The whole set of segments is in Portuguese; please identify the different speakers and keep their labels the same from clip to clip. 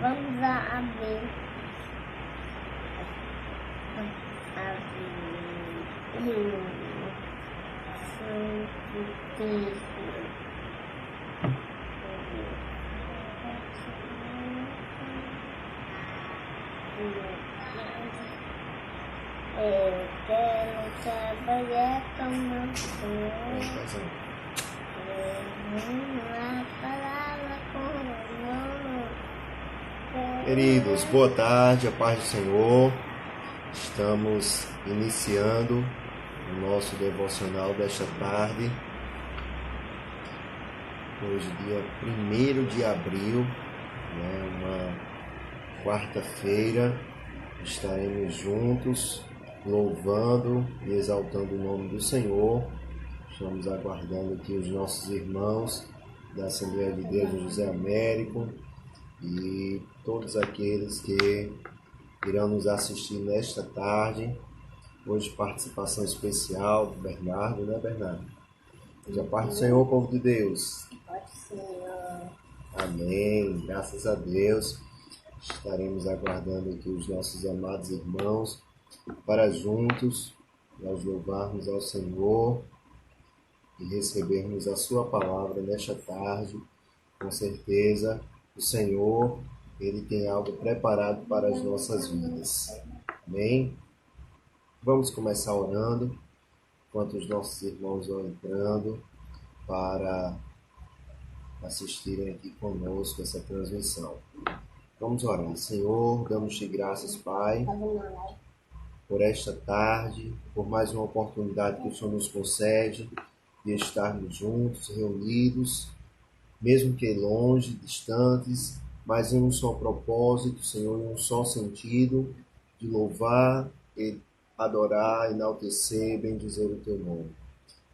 Speaker 1: Vamos abrir eu quero trabalhar com meu Senhor. A palavra com amor.
Speaker 2: Queridos, boa tarde, a paz do Senhor. Estamos iniciando o nosso devocional desta tarde. Hoje, dia 1º de abril, uma quarta-feira, estaremos juntos louvando e exaltando o nome do Senhor. Estamos aguardando aqui os nossos irmãos da Assembleia de Deus de José Américo e todos aqueles que irão nos assistir nesta tarde. Hoje, participação especial do Bernardo, né, Bernardo? Hoje a paz do Senhor, povo de Deus.
Speaker 1: Pode ser.
Speaker 2: Amém. Graças a Deus. Estaremos aguardando aqui os nossos amados irmãos para juntos nós louvarmos ao Senhor e recebermos a sua palavra nesta tarde. Com certeza, o Senhor, Ele tem algo preparado para as nossas vidas. Amém? Vamos começar orando, enquanto os nossos irmãos vão entrando para assistirem aqui conosco essa transmissão. Vamos orar. Senhor, damos-te graças, Pai, por esta tarde, por mais uma oportunidade que o Senhor nos concede de estarmos juntos, reunidos, mesmo que longe, distantes, mas em um só propósito, Senhor, em um só sentido, de louvar, adorar, enaltecer, bendizer o Teu nome.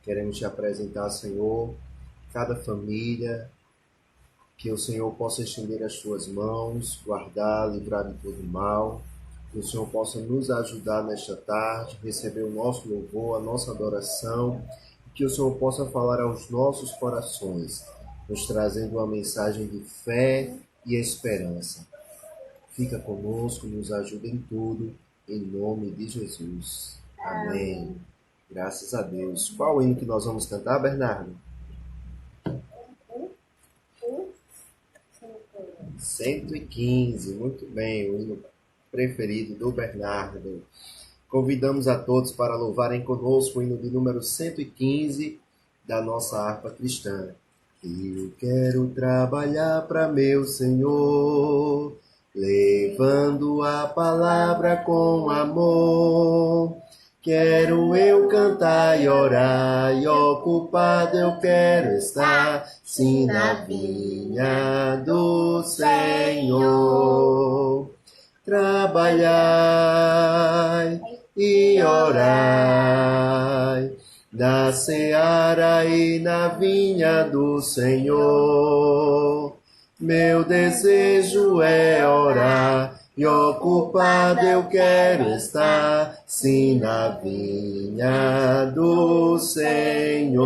Speaker 2: Queremos Te apresentar, Senhor, cada família, que o Senhor possa estender as Tuas mãos, guardar, livrar de todo mal, que o Senhor possa nos ajudar nesta tarde, receber o nosso louvor, a nossa adoração, que o Senhor possa falar aos nossos corações, nos trazendo uma mensagem de fé e esperança. Fica conosco, nos ajuda em tudo, em nome de Jesus. Amém. Graças a Deus. Qual o hino que nós vamos cantar, Bernardo? 115, muito bem, o hino preferido do Bernardo. Convidamos a todos para louvarem conosco o hino de número 115 da nossa harpa cristã. Eu quero trabalhar para meu Senhor, levando a palavra com amor. Quero eu cantar e orar, e ocupado eu quero estar, sim, na vinha do Senhor. Trabalhai e orai, na seara e na vinha do Senhor. Meu desejo é orar, e ocupado eu quero estar, sim, na vinha do Senhor.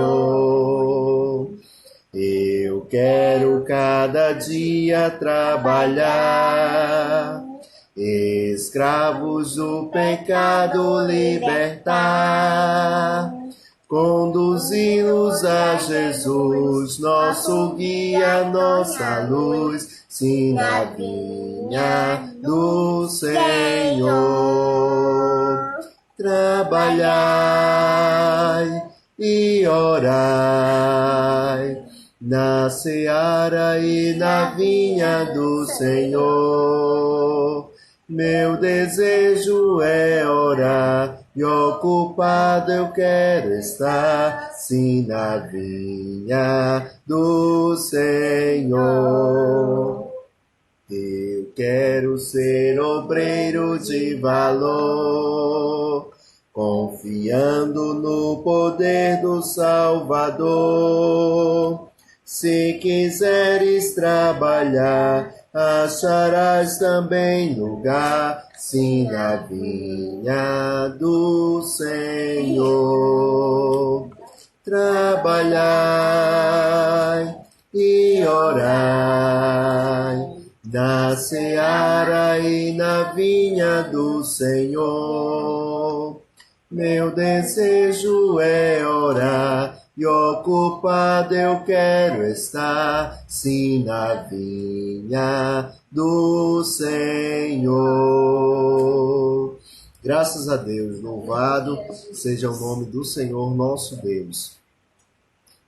Speaker 2: Eu quero cada dia trabalhar, escravos do pecado libertar, conduzi-los a Jesus, nosso guia, nossa luz, sim, na vinha do Senhor. Trabalhai e orai, na seara e na vinha do Senhor. Meu desejo é orar, e ocupado eu quero estar, sim, na vinha do Senhor. Eu quero ser obreiro de valor, confiando no poder do Salvador. Se quiseres trabalhar, acharás também lugar, sim, na vinha do Senhor. Trabalhai e orai, na seara e na vinha do Senhor. Meu desejo é orar e ocupado eu quero estar, sim, na vinha do Senhor. Graças a Deus, louvado seja o nome do Senhor nosso Deus.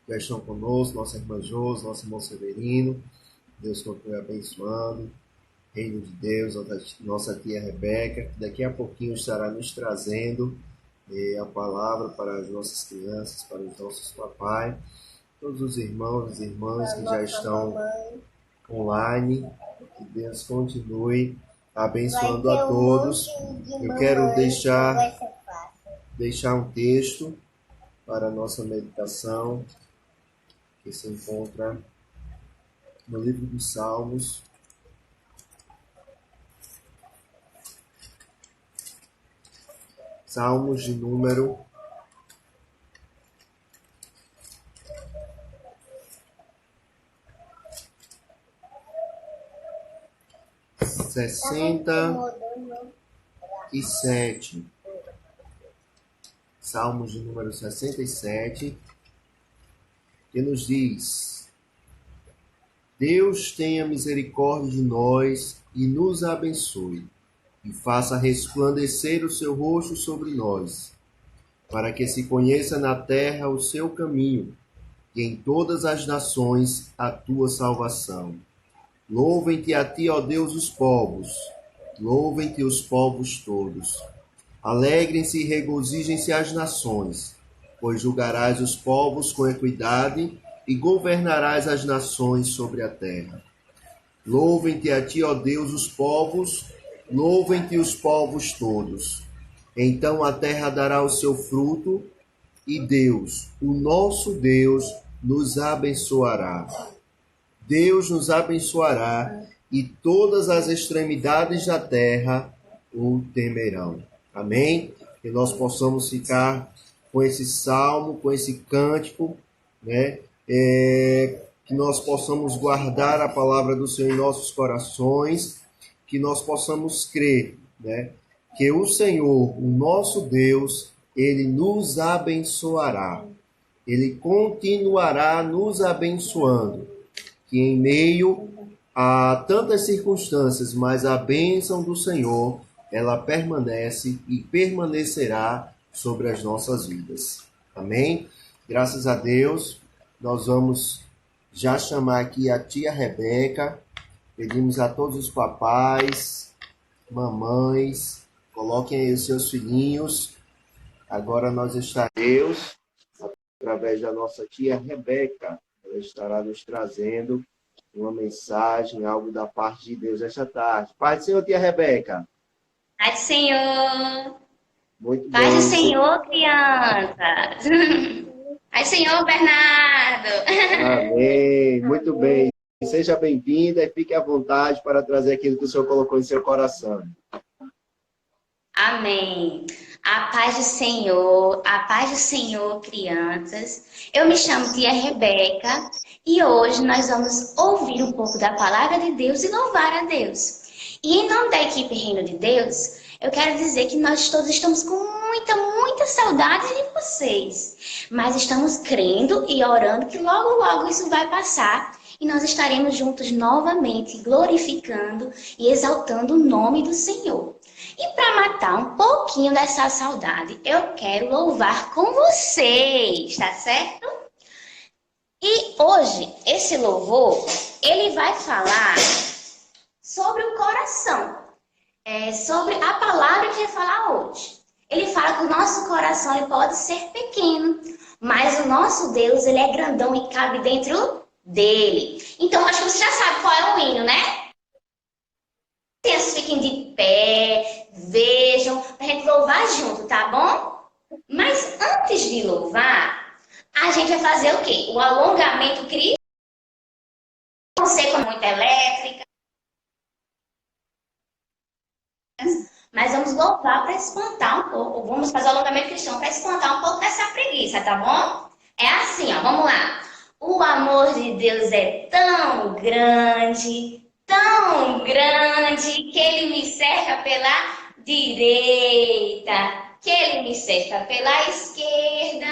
Speaker 2: Já estão conosco, nossa irmã Josi, nosso irmão Severino. Deus continue abençoando. Reino de Deus, nossa tia Rebeca, que daqui a pouquinho estará nos trazendo a palavra para as nossas crianças, para os nossos papais, todos os irmãos e irmãs que já estão online. Que Deus continue abençoando a todos. Eu quero deixar um texto para a nossa meditação, que se encontra no livro dos Salmos. Salmos de número 67. Salmos de número 67, que nos diz: Deus tenha misericórdia de nós e nos abençoe, e faça resplandecer o seu rosto sobre nós, para que se conheça na terra o seu caminho, e em todas as nações a tua salvação. Louvem-te a ti, ó Deus, os povos, louvem-te os povos todos. Alegrem-se e regozijem-se as nações, pois julgarás os povos com equidade e governarás as nações sobre a terra. Louvem-te a ti, ó Deus, os povos, louvem-te os povos todos. Então a terra dará o seu fruto, e Deus, o nosso Deus, nos abençoará. Deus nos abençoará, e todas as extremidades da terra o temerão. Amém? Que nós possamos ficar com esse salmo, com esse cântico, né? Que nós possamos guardar a palavra do Senhor em nossos corações, que nós possamos crer, né? Que o Senhor, o nosso Deus, Ele nos abençoará. Ele continuará nos abençoando. Que em meio a tantas circunstâncias, mas a bênção do Senhor, ela permanece e permanecerá sobre as nossas vidas. Amém? Graças a Deus, nós vamos já chamar aqui a tia Rebeca. Pedimos a todos os papais, mamães, coloquem aí os seus filhinhos. Agora nós estaremos, através da nossa tia Rebeca, ela estará nos trazendo uma mensagem, algo da parte de Deus esta tarde. Paz do Senhor, tia Rebeca.
Speaker 3: Paz do Senhor.
Speaker 2: Muito
Speaker 3: Paz
Speaker 2: bem.
Speaker 3: do Senhor, crianças. Paz do Senhor, Bernardo.
Speaker 2: Amém. Muito bem. Seja bem-vinda e fique à vontade para trazer aquilo que o Senhor colocou em seu coração.
Speaker 3: Amém. A paz do Senhor, crianças. Eu me chamo tia Rebeca e hoje nós vamos ouvir um pouco da palavra de Deus e louvar a Deus. E em nome da equipe Reino de Deus, eu quero dizer que nós todos estamos com muita saudade de vocês. Mas estamos crendo e orando que logo, logo isso vai passar e nós estaremos juntos novamente, glorificando e exaltando o nome do Senhor. E para matar um pouquinho dessa saudade, eu quero louvar com vocês, tá certo? E hoje, esse louvor, ele vai falar sobre o coração. Sobre a palavra que ele vai falar hoje. Ele fala que o nosso coração ele pode ser pequeno, mas o nosso Deus ele é grandão e cabe dentro dele. Então, acho que você já sabe qual é o hino, né? Vocês fiquem de pé, vejam, para a gente louvar junto, tá bom? Mas antes de louvar, a gente vai fazer o quê? O alongamento cristão. Não sei como muita elétrica. Mas vamos louvar para espantar um pouco. Vamos fazer o alongamento cristão para espantar um pouco dessa preguiça, tá bom? É assim, ó, vamos lá. O amor de Deus é tão grande, tão tão grande que ele me cerca pela direita, que ele me cerca pela esquerda,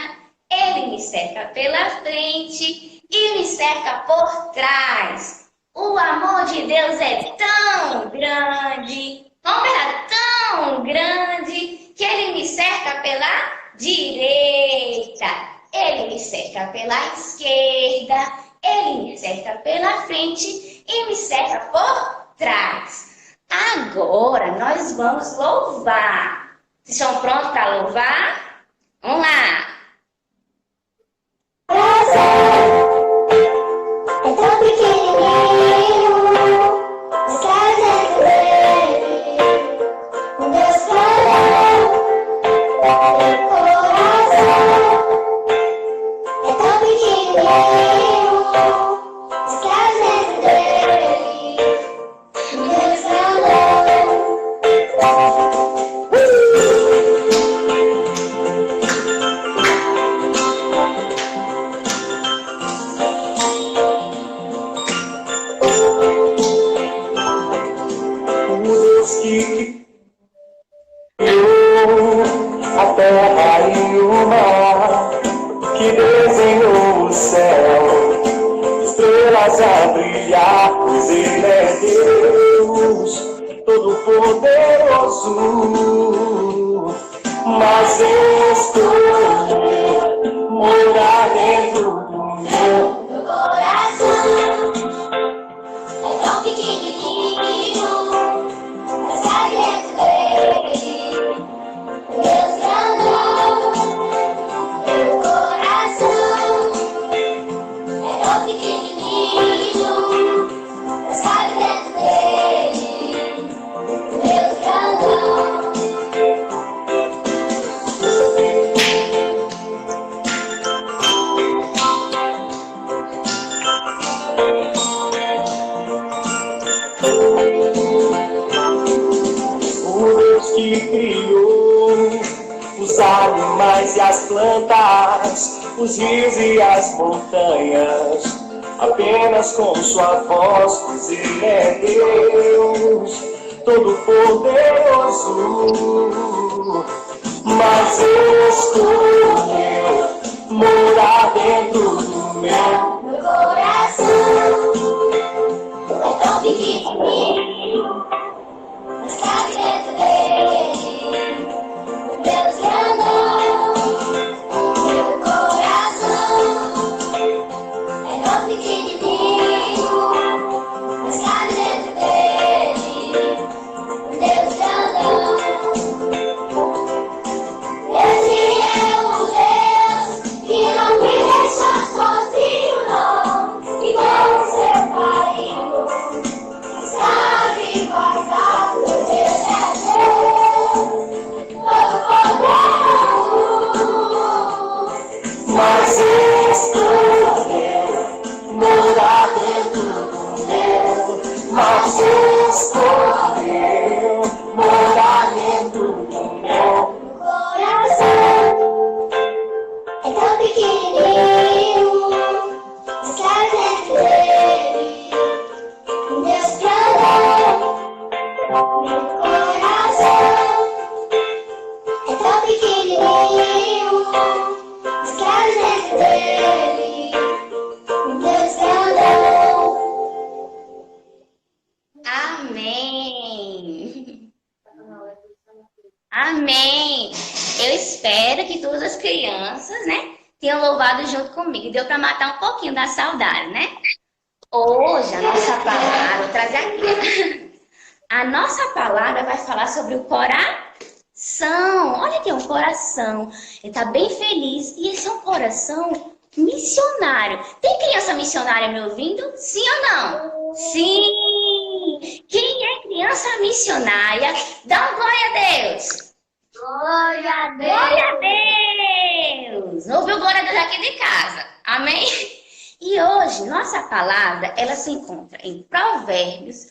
Speaker 3: ele me cerca pela frente e me cerca por trás. O amor de Deus é tão grande, tão grande, que ele me cerca pela direita, ele me cerca pela esquerda, ele me cerca pela frente e me cerca por trás. Agora nós vamos louvar. Vocês estão prontos para louvar? Vamos lá!
Speaker 1: É tão pequenininho, mas traz dentro dele um Deus grandão, meu coração. É tão pequenininho, mas traz dentro dele um Deus grandão.
Speaker 4: Que criou a terra e o mar, que desenhou o céu, estrelas a brilhar, pois Ele é Deus Todo-Poderoso, mas escolheu morar dentro do meu
Speaker 1: Coração é tão pequenininho, mas traz dentro dele um Deus grandão. Meu coração é tão pequenininho, mas traz dentro dele um Deus grandão.
Speaker 4: O Deus que criou os animais e as plantas, os rios e as montanhas, apenas com sua voz, pois Ele é Deus Todo-Poderoso, mas escolheu morar dentro do meu.
Speaker 1: Meu coração é tão pequenininho, mas cabe dentro dele um Deus grandão. Meu coração é tão pequenininho, mas cabe dentro dele um Deus grandão. Esse é o Deus que não me deixa sozinho, não, e com seu carinho está me guardado. Ele é Deus Todo-Poderoso,
Speaker 4: Mas escolheu morar dentro do meu, mas escolheu morar dentro do meu.
Speaker 1: coração é tão pequenininho, mas traz dentro dele um Deus grandão. Meu coração é tão pequenininho, mas traz dentro dele um Deus grandão.
Speaker 3: Amém! Amém! Eu espero que todas as crianças, né, tenham louvado junto comigo. Deu para matar um pouquinho da saudade, né? Hoje a nossa palavra, vou trazer aqui. A nossa palavra vai falar sobre o coração. Olha aqui, um coração. Ele está bem feliz. E esse é um coração missionário. Tem criança missionária me ouvindo? Sim ou não? Sim! Quem é criança missionária? Dá um glória a Deus!
Speaker 1: Glória a Deus.
Speaker 3: Glória a Deus! Ouviu glória a Deus aqui de casa. Amém? E hoje, nossa palavra, ela se encontra em Provérbios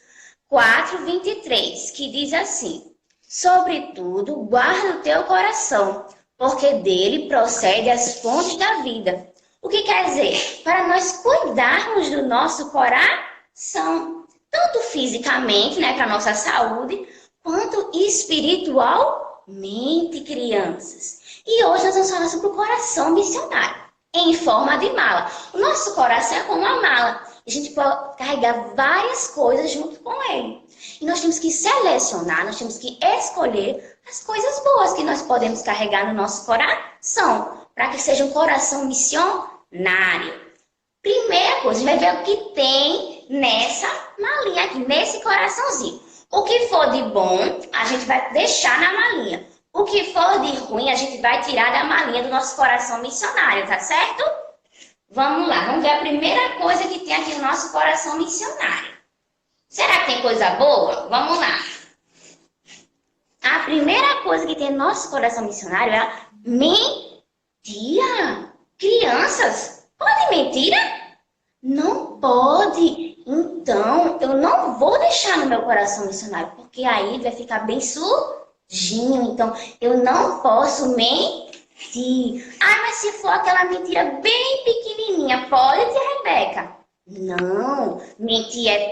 Speaker 3: 4:23, que diz assim: sobretudo, guarda o teu coração, porque dele procede as fontes da vida. O que quer dizer? Para nós cuidarmos do nosso coração. tanto fisicamente, né, para nossa saúde, quanto espiritualmente, crianças. E hoje nós vamos falar sobre o coração missionário, em forma de mala. O nosso coração é como uma mala. A gente pode carregar várias coisas junto com ele. E nós temos que selecionar, nós temos que escolher as coisas boas que nós podemos carregar no nosso coração, para que seja um coração missionário. Primeira coisa, a gente vai ver o que tem nessa malinha aqui, nesse coraçãozinho. O que for de bom, a gente vai deixar na malinha. O que for de ruim, a gente vai tirar da malinha do nosso coração missionário, tá certo? Vamos lá, vamos ver a primeira coisa que tem aqui no nosso coração missionário. Será que tem coisa boa? Vamos lá. A primeira coisa que tem no nosso coração missionário é a mentira. Crianças, pode mentira? Não pode. Então, eu não vou deixar no meu coração missionário, porque aí vai ficar bem sujinho. Então, eu não posso mentir. Ah, mas se for aquela mentira bem pequenininha, pode ter, Rebeca? Não, mentir é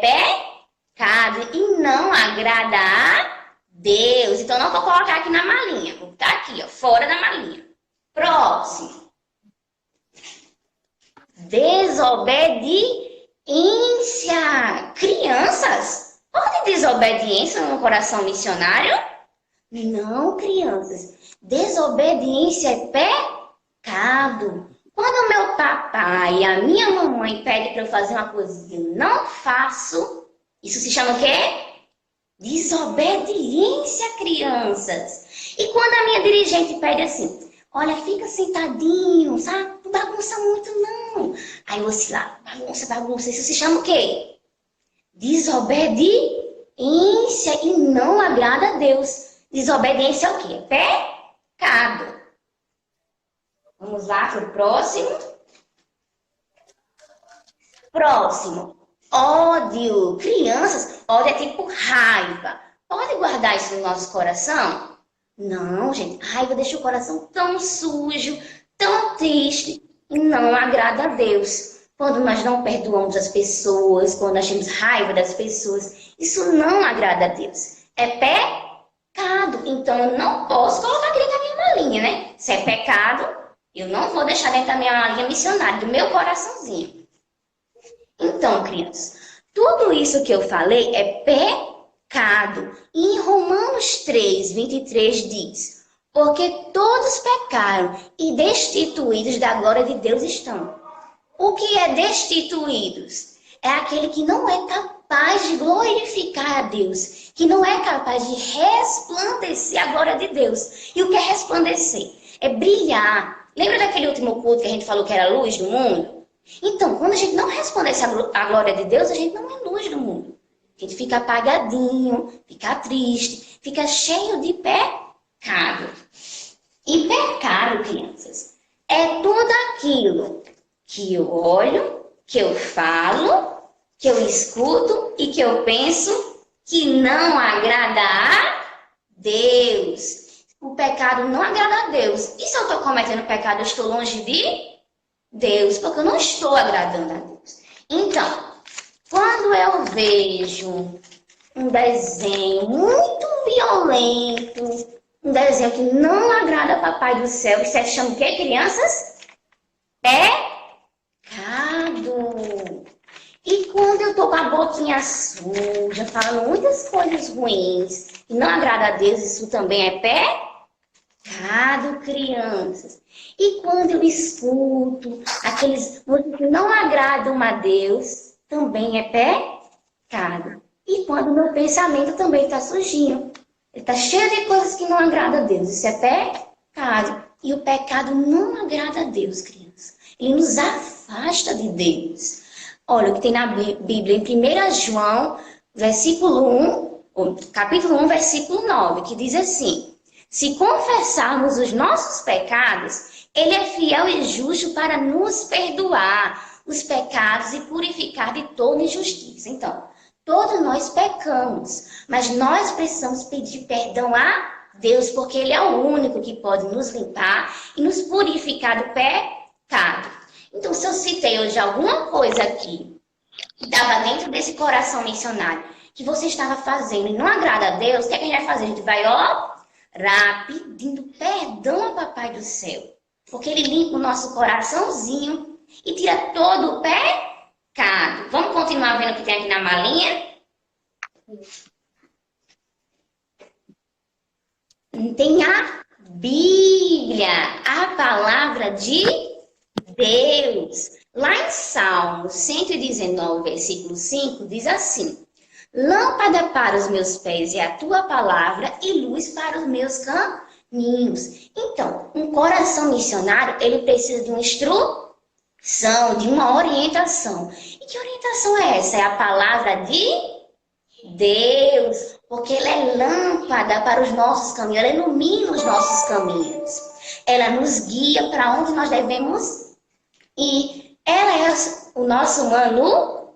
Speaker 3: pecado e não agrada a Deus. Então, não vou colocar aqui na malinha. Vou botar aqui, ó, fora da malinha. Próximo. Desobediência. Crianças, pode desobediência no coração missionário? Não, crianças. Desobediência é pecado. Quando o meu papai e a minha mamãe pedem para eu fazer uma coisa que eu não faço, isso se chama o quê? Desobediência, crianças. E quando a minha dirigente pede assim, olha, fica sentadinho, sabe? Não bagunça muito, não. Aí eu vou lá, bagunça. Isso se chama o quê? Desobediência e não agrada a Deus. Desobediência é o quê? Pecado. Vamos lá para o próximo. Próximo. Ódio. Crianças, ódio é tipo raiva. Pode guardar isso no nosso coração? Não, gente. Raiva deixa o coração tão sujo, tão triste e não agrada a Deus. Quando nós não perdoamos as pessoas, quando nós temos raiva das pessoas, isso não agrada a Deus. É pecado. Então, eu não posso colocar aqui dentro da minha malinha, né? Se é pecado, eu não vou deixar dentro da minha malinha missionária, do meu coraçãozinho. Então, crianças, tudo isso que eu falei é pecado. E em Romanos 3, 23 diz, porque todos pecaram e destituídos da glória de Deus estão. O que é destituídos? É aquele que não é capaz de glorificar a Deus, que não é capaz de resplandecer a glória de Deus. E o que é resplandecer? É brilhar. Lembra daquele último culto que a gente falou que era a luz do mundo? Então, quando a gente não resplandece a glória de Deus, a gente não é luz do mundo. A gente fica apagadinho, fica triste, fica cheio de pecado. E pecado, crianças, é tudo aquilo que eu olho, que eu falo, que eu escuto e que eu penso que não agrada a Deus. O pecado não agrada a Deus. E se eu estou cometendo pecado, eu estou longe de Deus, porque eu não estou agradando a Deus. Então, quando eu vejo um desenho muito violento, um desenho que não agrada ao Papai do Céu, isso se chama o quê, crianças? Pecado. E quando eu tô com a boquinha suja, falando muitas coisas ruins, e não agrada a Deus, isso também é pecado, crianças. E quando eu escuto aqueles músicas que não agradam a Deus, também é pecado. E quando o meu pensamento também está sujinho, ele está cheio de coisas que não agradam a Deus, isso é pecado. E o pecado não agrada a Deus, criança. Ele nos afasta de Deus. Olha o que tem na Bíblia, em 1 João, capítulo 1, versículo 9, que diz assim, se confessarmos os nossos pecados, Ele é fiel e justo para nos perdoar os pecados e purificar de toda injustiça. Então, todos nós pecamos, mas nós precisamos pedir perdão a Deus, porque Ele é o único que pode nos limpar e nos purificar do pecado. Então, se eu citei hoje alguma coisa aqui que estava dentro desse coração missionário, que você estava fazendo e não agrada a Deus, o que é que a gente vai fazer? A gente vai orar pedindo perdão ao Papai do Céu. Porque Ele limpa o nosso coraçãozinho e tira todo o pecado. Vamos continuar vendo o que tem aqui na malinha? Tem a Bíblia, a palavra de Deus. Lá em Salmo 119, versículo 5, diz assim: lâmpada para os meus pés é a tua palavra e luz para os meus caminhos. Então, um coração missionário, ele precisa de uma instrução, de uma orientação. E que orientação é essa? É a palavra de Deus, porque ela é lâmpada para os nossos caminhos, ela ilumina os nossos caminhos. Ela nos guia para onde nós devemos ir. Ela é o nosso manual.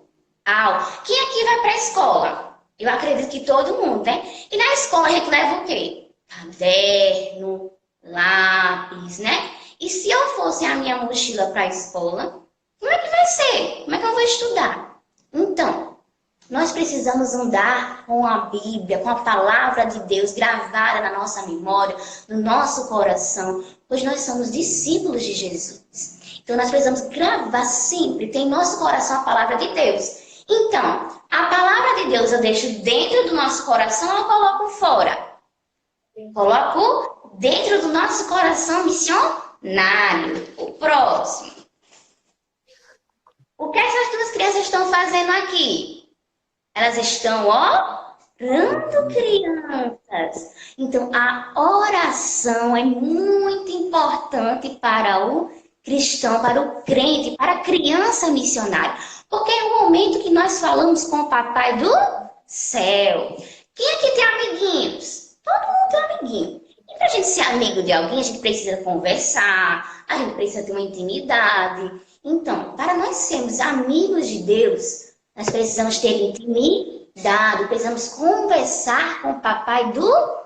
Speaker 3: Quem aqui vai para a escola? Eu acredito que todo mundo, né? E na escola a gente leva o quê? Caderno, lápis, né? E se eu fosse a minha mochila para a escola, como é que vai ser? Como é que eu vou estudar? Então, nós precisamos andar com a Bíblia, com a palavra de Deus gravada na nossa memória, no nosso coração, pois nós somos discípulos de Jesus. Então, nós precisamos gravar sempre, ter em nosso coração a palavra de Deus. Então, a palavra de Deus eu deixo dentro do nosso coração ou eu coloco fora? Coloco dentro do nosso coração missionário. O próximo. O que essas duas crianças estão fazendo aqui? Elas estão orando, crianças. Então, a oração é muito importante para o cristão, para o crente, para a criança missionária. Porque é o momento que nós falamos com o Papai do Céu. Quem aqui tem amiguinhos? Todo mundo tem amiguinho. E para a gente ser amigo de alguém, a gente precisa conversar, a gente precisa ter uma intimidade. Então, para nós sermos amigos de Deus, nós precisamos ter intimidade, precisamos conversar com o Papai do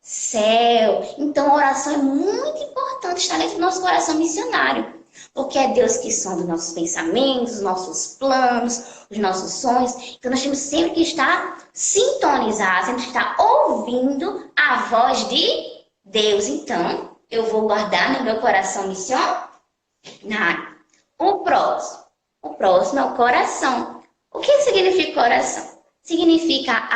Speaker 3: Céu. Então, a oração é muito importante, está dentro do nosso coração missionário. Porque é Deus que sonda os nossos pensamentos, os nossos planos, os nossos sonhos. Então, nós temos sempre que estar sintonizados, sempre que estar ouvindo a voz de Deus. Então, eu vou guardar no meu coração missionário. O próximo é o coração. O que significa coração? Significa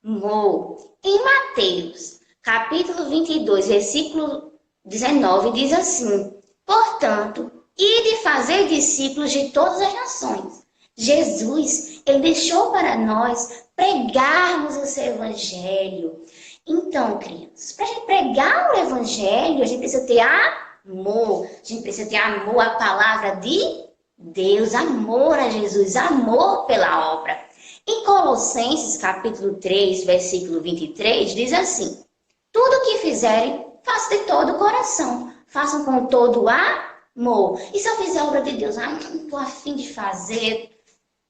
Speaker 3: amor. Em Mateus, capítulo 22, versículo 19, diz assim: portanto, ide fazer discípulos de todas as nações. Jesus, ele deixou para nós pregarmos o seu evangelho. Então, crianças, para a gente pregar o evangelho, a gente precisa ter amor. A gente precisa ter amor à palavra de Deus, amor a Jesus, amor pela obra. Em Colossenses, capítulo 3, versículo 23, diz assim: tudo o que fizerem, façam de todo o coração, façam com todo o amor. E se eu fizer a obra de Deus, não estou afim de fazer,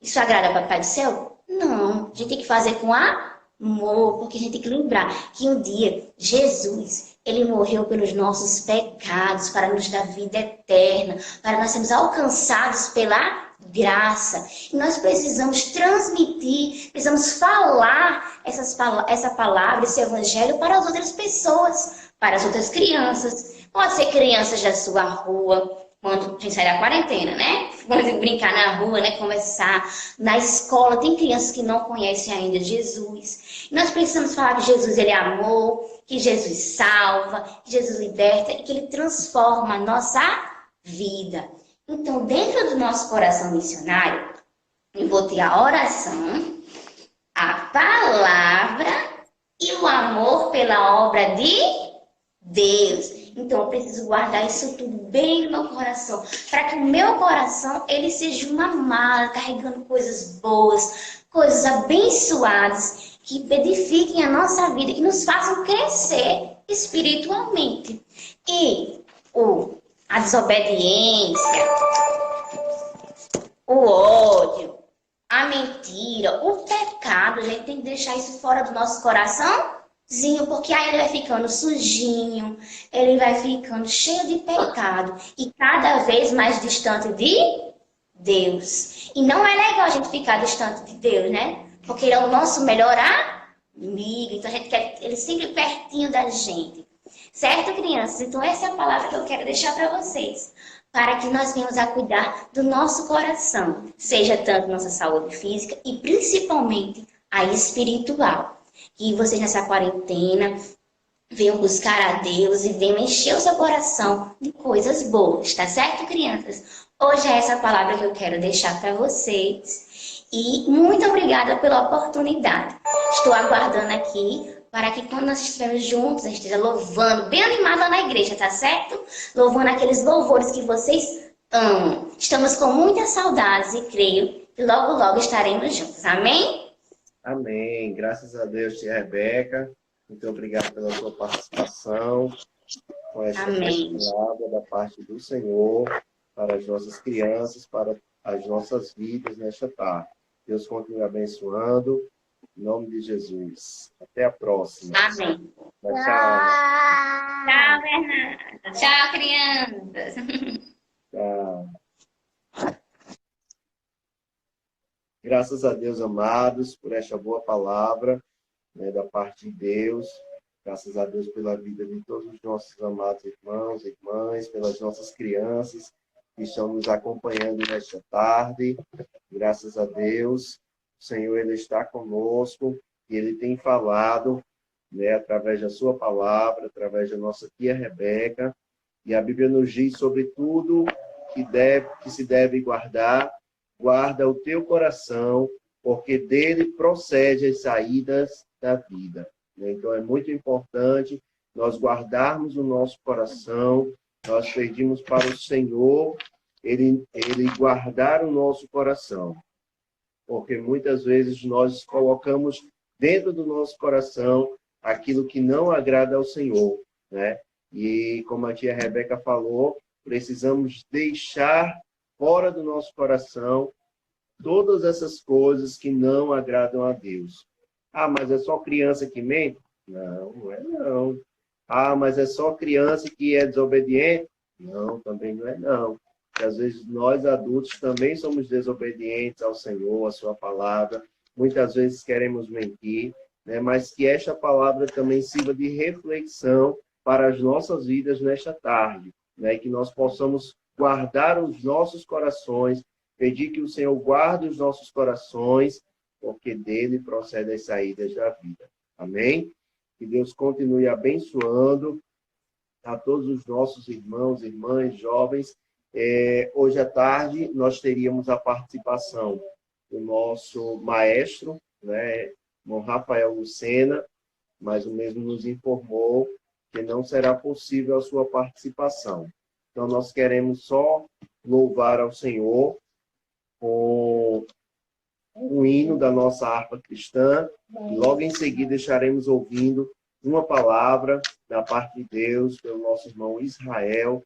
Speaker 3: isso agrada ao Papai do Céu? Não, a gente tem que fazer com amor, porque a gente tem que lembrar que um dia Jesus, ele morreu pelos nossos pecados, para nos dar vida eterna, para nós sermos alcançados pela graça. E nós precisamos transmitir, precisamos falar essa palavra, esse evangelho para as outras pessoas, para as outras crianças. Pode ser crianças da sua rua, quando a gente sai da quarentena, né? Quando brincar na rua, né? Conversar. Na escola, tem crianças que não conhecem ainda Jesus. E nós precisamos falar que Jesus, ele é amor, que Jesus salva, que Jesus liberta e que ele transforma a nossa vida. Então, dentro do nosso coração missionário, eu vou ter a oração, a palavra e o amor pela obra de Deus. Então, eu preciso guardar isso tudo bem no meu coração, para que o meu coração, ele seja uma mala, carregando coisas boas, coisas abençoadas, que edifiquem a nossa vida, que nos façam crescer espiritualmente. E a desobediência, o ódio, a mentira, o pecado, a gente tem que deixar isso fora do nosso coraçãozinho, porque aí ele vai ficando sujinho, ele vai ficando cheio de pecado e cada vez mais distante de Deus. E não é legal a gente ficar distante de Deus, né? Porque Ele é o nosso melhor amigo, então a gente quer Ele sempre pertinho da gente. Certo, crianças? Então essa é a palavra que eu quero deixar para vocês. Para que nós venhamos a cuidar do nosso coração, seja tanto nossa saúde física e principalmente a espiritual. Que vocês nessa quarentena venham buscar a Deus e venham encher o seu coração de coisas boas, tá certo, crianças? Hoje é essa palavra que eu quero deixar para vocês. E muito obrigada pela oportunidade. Estou aguardando aqui para que quando nós estivermos juntos, a gente esteja louvando, bem animada na igreja, tá certo? Louvando aqueles louvores que vocês amam. Estamos com muitas saudades e creio que logo, logo estaremos juntos. Amém?
Speaker 2: Amém. Graças a Deus, tia Rebeca. Muito obrigado pela sua participação com essa
Speaker 3: Amém.
Speaker 2: palavra da parte do Senhor para as nossas crianças, para as nossas vidas nesta tarde. Deus continue abençoando. Em nome de Jesus. Até a próxima.
Speaker 3: Amém.
Speaker 2: Tchau.
Speaker 3: Tchau, Bernardo. Tchau, crianças.
Speaker 2: Tchau. Graças a Deus, amados, por esta boa palavra, né, da parte de Deus. Graças a Deus pela vida de todos os nossos amados irmãos e irmãs, pelas nossas crianças que estão nos acompanhando nesta tarde. Graças a Deus. O Senhor, Ele está conosco e Ele tem falado, né, através da sua palavra, através da nossa tia Rebeca, e a Bíblia nos diz sobre tudo que se deve guardar. Guarda o teu coração, porque dele procede as saídas da vida. Então é muito importante nós guardarmos o nosso coração, nós pedimos para o Senhor ele guardar o nosso coração. Porque muitas vezes nós colocamos dentro do nosso coração aquilo que não agrada ao Senhor, né? E como a tia Rebeca falou, precisamos deixar fora do nosso coração todas essas coisas que não agradam a Deus. Ah, mas é só criança que mente? Não, não é não. Ah, mas é só criança que é desobediente? Não, também não é não. Que às vezes nós adultos também somos desobedientes ao Senhor, à sua palavra. Muitas vezes queremos mentir, né? Mas que esta palavra também sirva de reflexão para as nossas vidas nesta tarde, né? E que nós possamos guardar os nossos corações, pedir que o Senhor guarde os nossos corações, porque dele procedem as saídas da vida. Amém? Que Deus continue abençoando a todos os nossos irmãos, irmãs, jovens. Hoje à tarde nós teríamos a participação do nosso maestro, né, irmão Rafael Lucena, mas o mesmo nos informou que não será possível a sua participação. Então nós queremos só louvar ao Senhor com um hino da nossa harpa cristã, e logo em seguida estaremos ouvindo uma palavra da parte de Deus pelo nosso irmão Israel,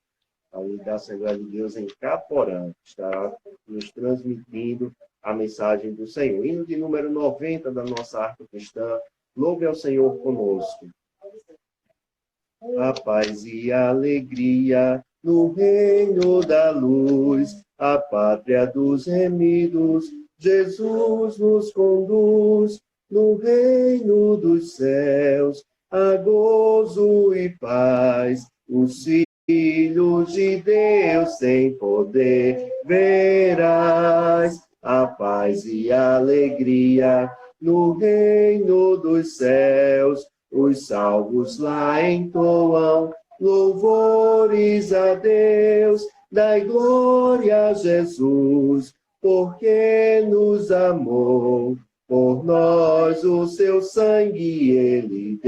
Speaker 2: ali da Assembleia de Deus em Caporã, que estará nos transmitindo a mensagem do Senhor. Hino de número 90 da nossa harpa cristã, louve ao Senhor conosco. A paz e a alegria no reino da luz, a pátria dos remidos, Jesus nos conduz no reino dos céus, a gozo e paz, os filhos de Deus sem poder verás, a paz e a alegria no reino dos céus, os salvos lá entoam louvores a Deus, dai glória a Jesus, porque nos amou, por nós o seu sangue ele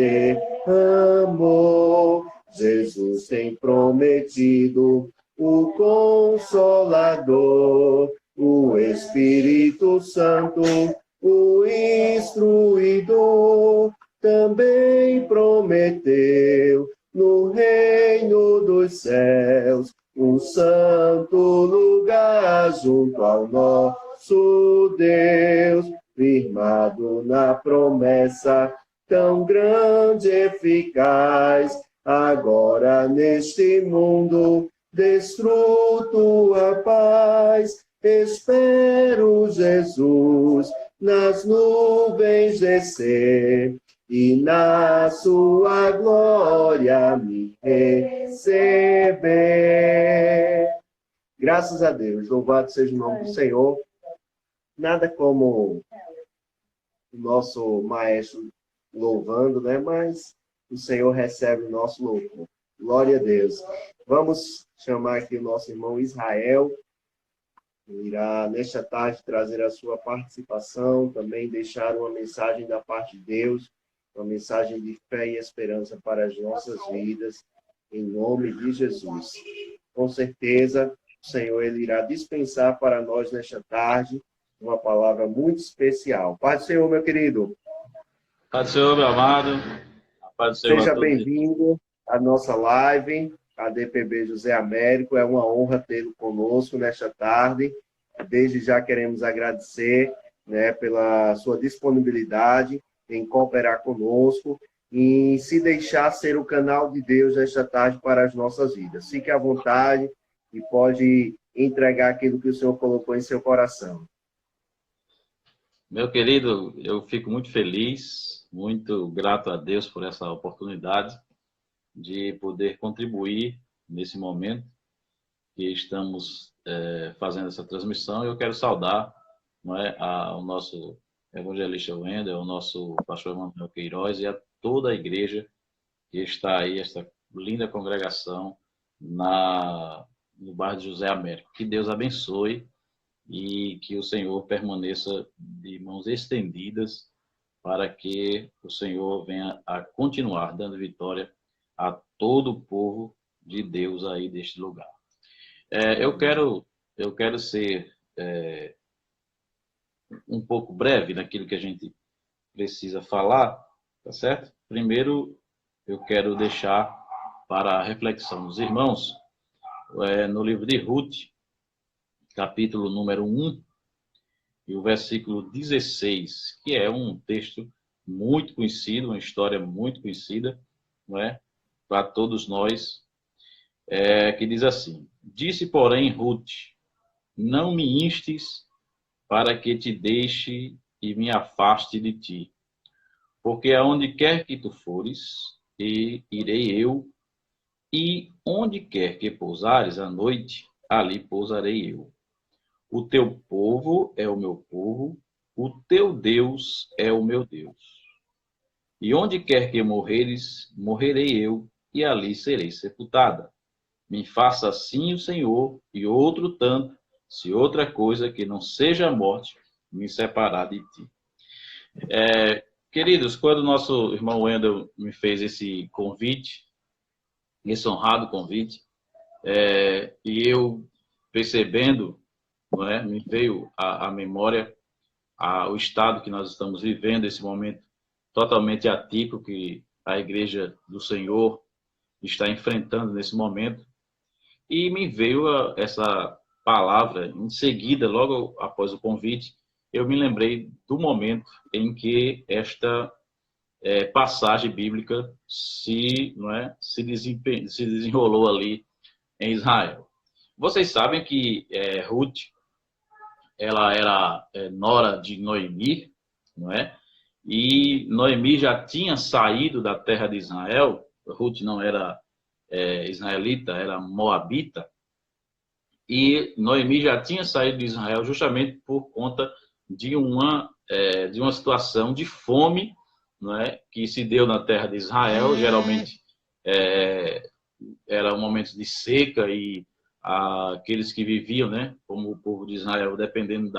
Speaker 2: derramou. Jesus tem prometido o Consolador, o Espírito Santo, o Instruidor, também prometeu no reino dos céus um santo lugar junto ao nosso Deus, firmado na promessa tão grande e eficaz. Agora neste mundo destruto a paz, espero Jesus nas nuvens descer e na sua glória me receber. Graças a Deus, louvado seja o nome do Senhor. Nada como o nosso maestro louvando, né? Mas o Senhor recebe o nosso louvor. Glória a Deus. Vamos chamar aqui o nosso irmão Israel. Ele irá, nesta tarde, trazer a sua participação, também deixar uma mensagem da parte de Deus, uma mensagem de fé e esperança para as nossas vidas, em nome de Jesus. Com certeza, o Senhor ele irá dispensar para nós, nesta tarde, uma palavra muito especial. Paz do Senhor, meu querido.
Speaker 5: Paz do Senhor, meu amado. Paz do Senhor.
Speaker 2: Seja bem-vindo à nossa live, a DPB José Américo. É uma honra tê-lo conosco nesta tarde. Desde já queremos agradecer, né, pela sua disponibilidade em cooperar conosco e se deixar ser o canal de Deus nesta tarde para as nossas vidas. Fique à vontade e pode entregar aquilo que o Senhor colocou em seu coração.
Speaker 5: Meu querido, eu fico muito feliz, muito grato a Deus por essa oportunidade de poder contribuir nesse momento que estamos fazendo essa transmissão. Eu quero saudar, não é, ao nosso evangelista Wendel, ao nosso pastor Manuel Queiroz e a toda a igreja que está aí, esta linda congregação no bairro de José Américo. Que Deus abençoe e que o Senhor permaneça de mãos estendidas para que o Senhor venha a continuar dando vitória a todo o povo de Deus aí deste lugar. Eu quero ser um pouco breve naquilo que a gente precisa falar, tá certo? Primeiro, eu quero deixar para a reflexão dos irmãos, no livro de Ruth, capítulo número 1, e o versículo 16, que é um texto muito conhecido, uma história muito conhecida, não é? Para todos nós, que diz assim: Disse, porém, Ruth, não me instes para que te deixe e me afaste de ti, porque aonde quer que tu fores, irei eu, e onde quer que pousares à noite, ali pousarei eu. O teu povo é o meu povo, o teu Deus é o meu Deus. E onde quer que morreres, morrerei eu, e ali serei sepultada. Me faça assim o Senhor, e outro tanto, se outra coisa que não seja a morte me separar de ti. Queridos, quando o nosso irmão Wendel me fez esse convite, esse honrado convite, e eu percebendo, não é, me veio à memória o estado que nós estamos vivendo, esse momento totalmente atípico que a Igreja do Senhor está enfrentando nesse momento, e me veio essa palavra em seguida, logo após o convite, eu me lembrei do momento em que esta passagem bíblica se desenrolou ali em Israel. Vocês sabem que Ruth, ela era nora de Noemi, não é? E Noemi já tinha saído da terra de Israel. Ruth não era israelita, era moabita. E Noemi já tinha saído de Israel justamente por conta de uma situação de fome, não é, que se deu na terra de Israel. Geralmente era um momento de seca e aqueles que viviam, né, como o povo de Israel, dependendo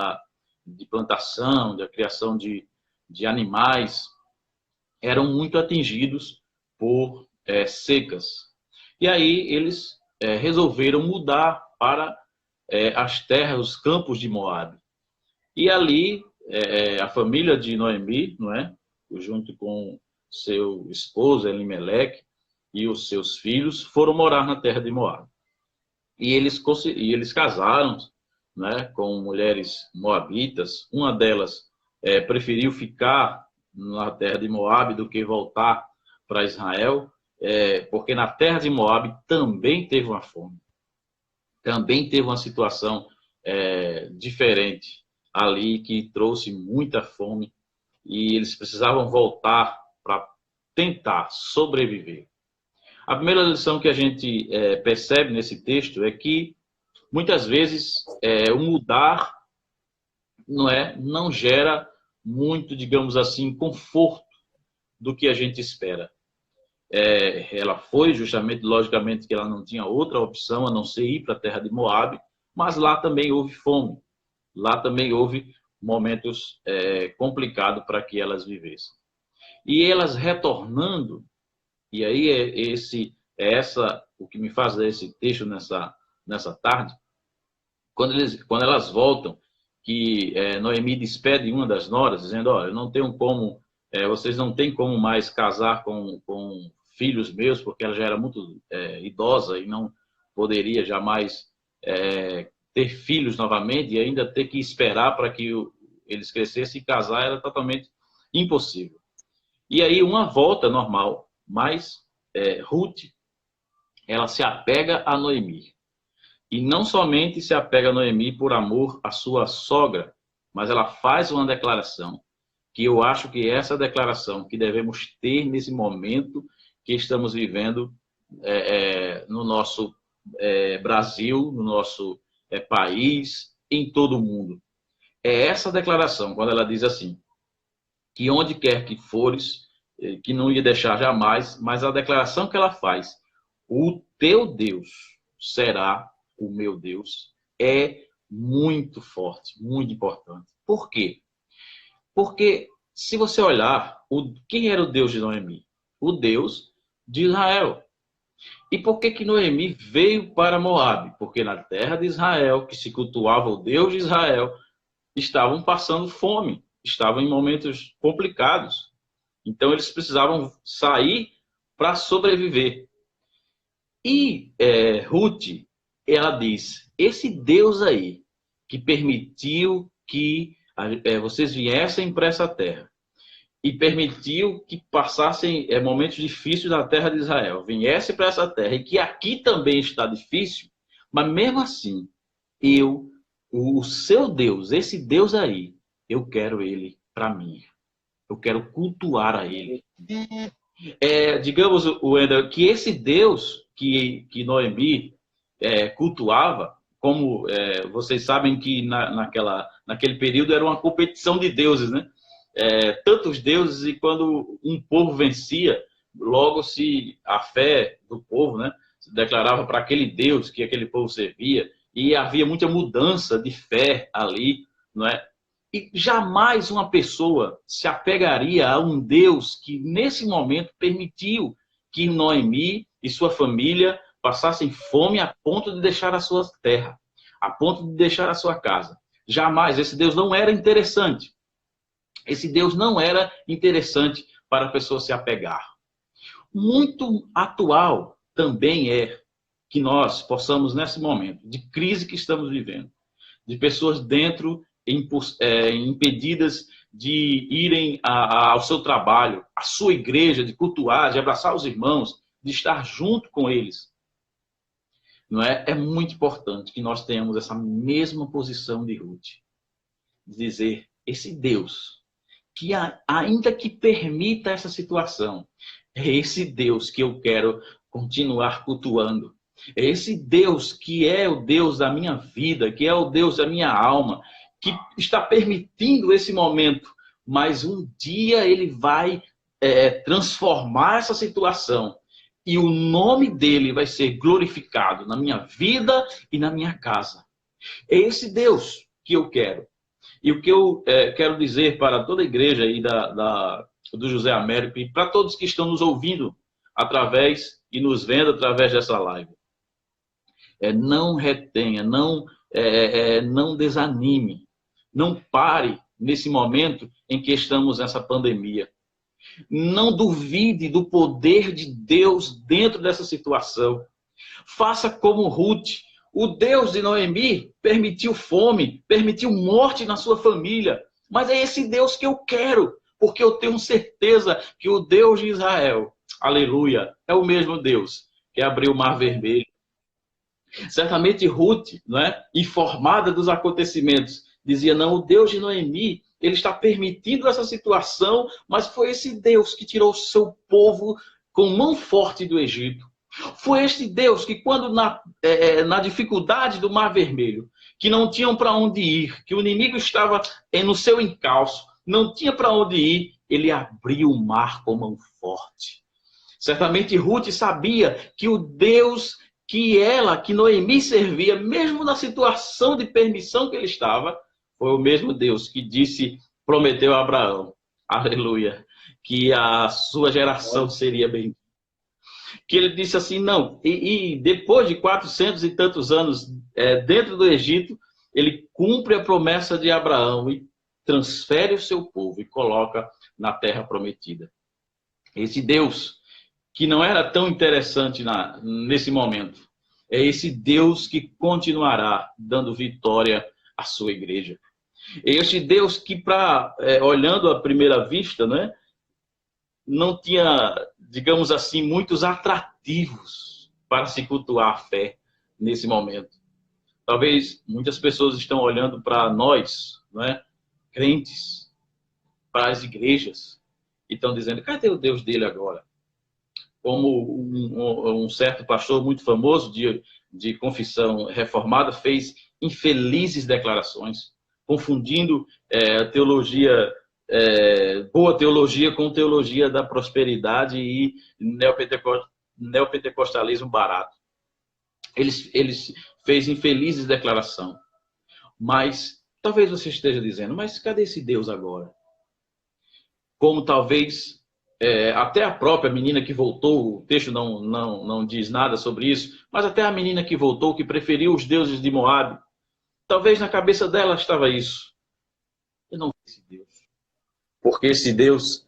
Speaker 5: de plantação, da criação de animais, eram muito atingidos por secas. E aí eles resolveram mudar para as terras, os campos de Moabe. E ali a família de Noemi, não é, junto com seu esposo Elimeleque e os seus filhos, foram morar na terra de Moabe. E eles casaram, né, com mulheres moabitas. Uma delas preferiu ficar na terra de Moabe do que voltar para Israel, porque na terra de Moabe também teve uma fome. Também teve uma situação diferente ali que trouxe muita fome e eles precisavam voltar para tentar sobreviver. A primeira lição que a gente percebe nesse texto é que muitas vezes o mudar não gera muito, digamos assim, conforto do que a gente espera. Ela foi justamente, logicamente, que ela não tinha outra opção a não ser ir para a terra de Moabe, mas lá também houve fome, lá também houve momentos complicados para que elas vivessem. E elas retornando, e aí o que me faz ler esse texto nessa tarde, quando elas voltam, que Noemi despede uma das noras, dizendo, eu não tenho como, vocês não têm como mais casar com filhos meus, porque ela já era muito idosa e não poderia jamais ter filhos novamente e ainda ter que esperar para que eles crescessem e casar era totalmente impossível. E aí uma volta normal, mas Ruth, ela se apega a Noemi. E não somente se apega a Noemi por amor à sua sogra, mas ela faz uma declaração, que eu acho que essa declaração que devemos ter nesse momento que estamos vivendo no nosso Brasil, no nosso país, em todo o mundo. É essa declaração, quando ela diz assim, que onde quer que fores, que não ia deixar jamais, mas a declaração que ela faz, o teu Deus será o meu Deus, é muito forte, muito importante. Por quê? Porque se você olhar, quem era o Deus de Noemi? O Deus de Israel. E por que Noemi veio para Moabe? Porque na terra de Israel, que se cultuava o Deus de Israel, estavam passando fome, estavam em momentos complicados. Então eles precisavam sair para sobreviver. E Ruth, ela diz, esse Deus aí, que permitiu que vocês viessem para essa terra, e permitiu que passassem momentos difíceis na terra de Israel, viessem para essa terra, e que aqui também está difícil, mas mesmo assim, o seu Deus, esse Deus aí, eu quero ele para mim. Eu quero cultuar a ele. Digamos, Wendel, que esse Deus que Noemi cultuava, como vocês sabem que naquele período era uma competição de deuses, né? Tantos deuses, e quando um povo vencia, logo a fé do povo, né, se declarava para aquele Deus que aquele povo servia, e havia muita mudança de fé ali, não é? E jamais uma pessoa se apegaria a um Deus que nesse momento permitiu que Noemi e sua família passassem fome a ponto de deixar a sua terra, a ponto de deixar a sua casa. Jamais, esse Deus não era interessante. Esse Deus não era interessante para a pessoa se apegar. Muito atual também é que nós possamos, nesse momento de crise que estamos vivendo, de pessoas dentro impedidas de irem ao seu trabalho, à sua igreja, de cultuar, de abraçar os irmãos, de estar junto com eles. Não é? É muito importante que nós tenhamos essa mesma posição de Ruth. De dizer, esse Deus, que ainda que permita essa situação, é esse Deus que eu quero continuar cultuando. É esse Deus que é o Deus da minha vida, que é o Deus da minha alma, que está permitindo esse momento, mas um dia ele vai transformar essa situação e o nome dele vai ser glorificado na minha vida e na minha casa. É esse Deus que eu quero. E o que eu quero dizer para toda a igreja aí do José Américo e para todos que estão nos ouvindo através e nos vendo através dessa live. Não retenha, não desanime, não pare nesse momento em que estamos nessa pandemia. Não duvide do poder de Deus dentro dessa situação. Faça como Ruth. O Deus de Noemi permitiu fome, permitiu morte na sua família. Mas é esse Deus que eu quero, porque eu tenho certeza que o Deus de Israel, aleluia, é o mesmo Deus que abriu o Mar Vermelho. Certamente Ruth, não é, informada dos acontecimentos, dizia, não, o Deus de Noemi, ele está permitindo essa situação, mas foi esse Deus que tirou o seu povo com mão forte do Egito. Foi este Deus que quando na dificuldade do Mar Vermelho, que não tinham para onde ir, que o inimigo estava no seu encalço, não tinha para onde ir, ele abriu o mar com mão forte. Certamente Ruth sabia que o Deus que Noemi servia, mesmo na situação de permissão que ele estava, foi o mesmo Deus que prometeu a Abraão, aleluia, que a sua geração seria bendita. Que ele disse assim, não, e depois de 400 e tantos anos dentro do Egito, ele cumpre a promessa de Abraão e transfere o seu povo e coloca na terra prometida. Esse Deus que não era tão interessante nesse momento, é esse Deus que continuará dando vitória à sua igreja. É esse Deus que, olhando à primeira vista, né, não tinha, digamos assim, muitos atrativos para se cultuar a fé nesse momento. Talvez muitas pessoas estão olhando para nós, né, crentes, para as igrejas, e estão dizendo, cadê o Deus dele agora? Como um certo pastor muito famoso de confissão reformada fez infelizes declarações, confundindo boa teologia com teologia da prosperidade e neopentecostalismo barato. Eles fez infelizes declarações. Mas talvez você esteja dizendo, mas cadê esse Deus agora? Como talvez até a própria menina que voltou, o texto não diz nada sobre isso, mas até a menina que voltou, que preferiu os deuses de Moabe, talvez na cabeça dela estava isso. Eu não vi esse Deus. Porque esse Deus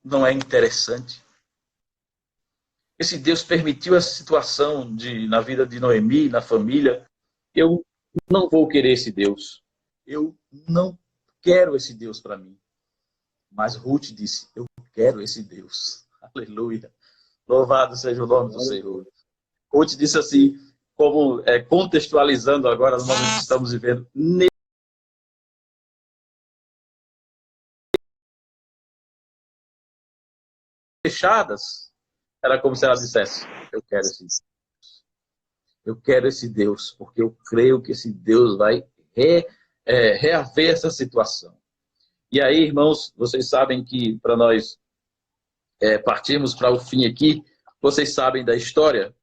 Speaker 5: não é interessante. Esse Deus permitiu essa situação na vida de Noemi, na família. Eu não vou querer esse Deus. Eu não quero esse Deus para mim. Mas Ruth disse, eu quero esse Deus. Aleluia. Louvado seja o nome do Senhor. Ruth disse assim, como contextualizando agora no momento que estamos vivendo, fechadas, era como se ela dissesse, eu quero esse Deus. Eu quero esse Deus, porque eu creio que esse Deus vai reaver essa situação. E aí, irmãos, vocês sabem que para nós partirmos para o fim aqui, vocês sabem da história.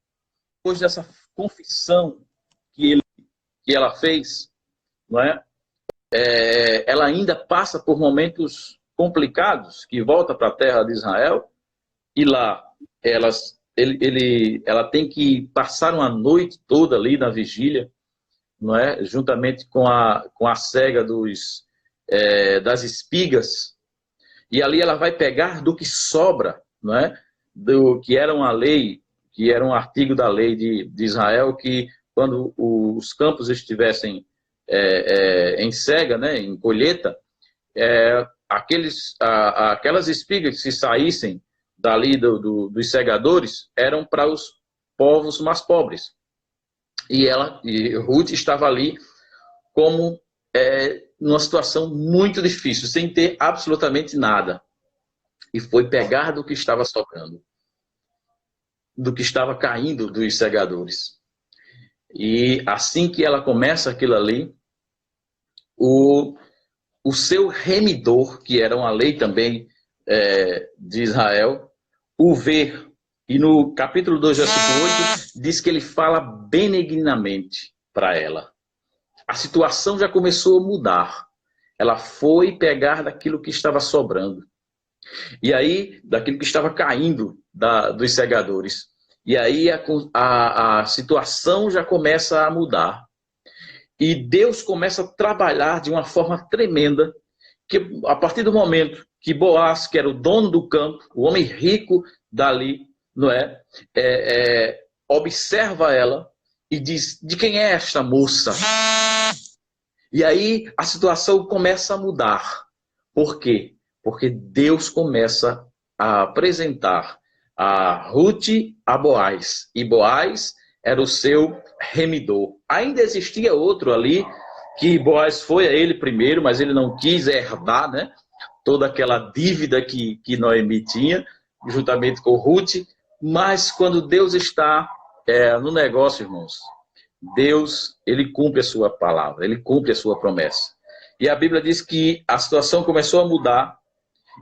Speaker 5: Depois dessa confissão que ela fez, não é? Ela ainda passa por momentos complicados, que volta para a terra de Israel, e lá ela tem que passar uma noite toda ali na vigília, não é? Juntamente com a cega das espigas, e ali ela vai pegar do que sobra, não é? Do que era uma lei, que era um artigo da lei de Israel, que quando os campos estivessem em cega, né, em colheita, aquelas espigas que saíssem dali dos segadores eram para os povos mais pobres. E Ruth estava ali como numa situação muito difícil, sem ter absolutamente nada. E foi pegar do que estava sobrando, do que estava caindo dos segadores. E assim que ela começa aquilo ali, o seu remidor, que era uma lei também de Israel, o vê. E no capítulo 2, versículo 8, diz que ele fala benignamente para ela. A situação já começou a mudar. Ela foi pegar daquilo que estava sobrando. E aí, daquilo que estava caindo dos segadores. E aí a situação já começa a mudar. E Deus começa a trabalhar de uma forma tremenda, que a partir do momento que Boaz, que era o dono do campo, o homem rico dali, não observa ela e diz, de quem é esta moça? E aí a situação começa a mudar. Por quê? Porque Deus começa a apresentar a Ruth a Boaz. E Boaz era o seu remidor. Ainda existia outro ali, que Boaz foi a ele primeiro, mas ele não quis herdar, né, toda aquela dívida que Noemi tinha, juntamente com Ruth. Mas quando Deus está no negócio, irmãos, Deus, ele cumpre a sua palavra, ele cumpre a sua promessa. E a Bíblia diz que a situação começou a mudar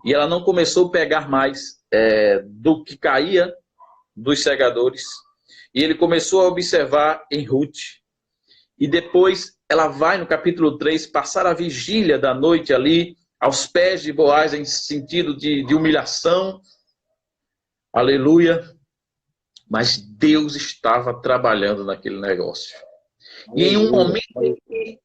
Speaker 5: e ela não começou a pegar mais do que caía dos segadores. E ele começou a observar em Ruth. E depois ela vai no capítulo 3 passar a vigília da noite ali, aos pés de Boaz, em sentido de humilhação. Aleluia. Mas Deus estava trabalhando naquele negócio. E em um momento em que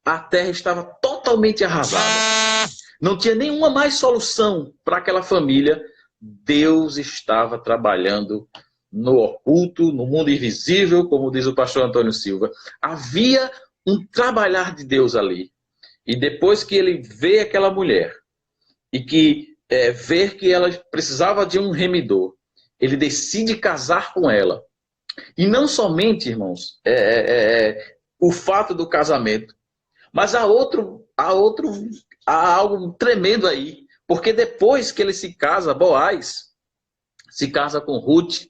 Speaker 5: a terra estava totalmente arrasada, não tinha nenhuma mais solução para aquela família, Deus estava trabalhando no oculto, no mundo invisível, como diz o pastor Antônio Silva. Havia um trabalhar de Deus ali. E depois que ele vê aquela mulher e que vê que ela precisava de um remidor, ele decide casar com ela. E não somente, irmãos, o fato do casamento, mas há algo tremendo aí. Porque depois que ele se casa, Boaz se casa com Ruth,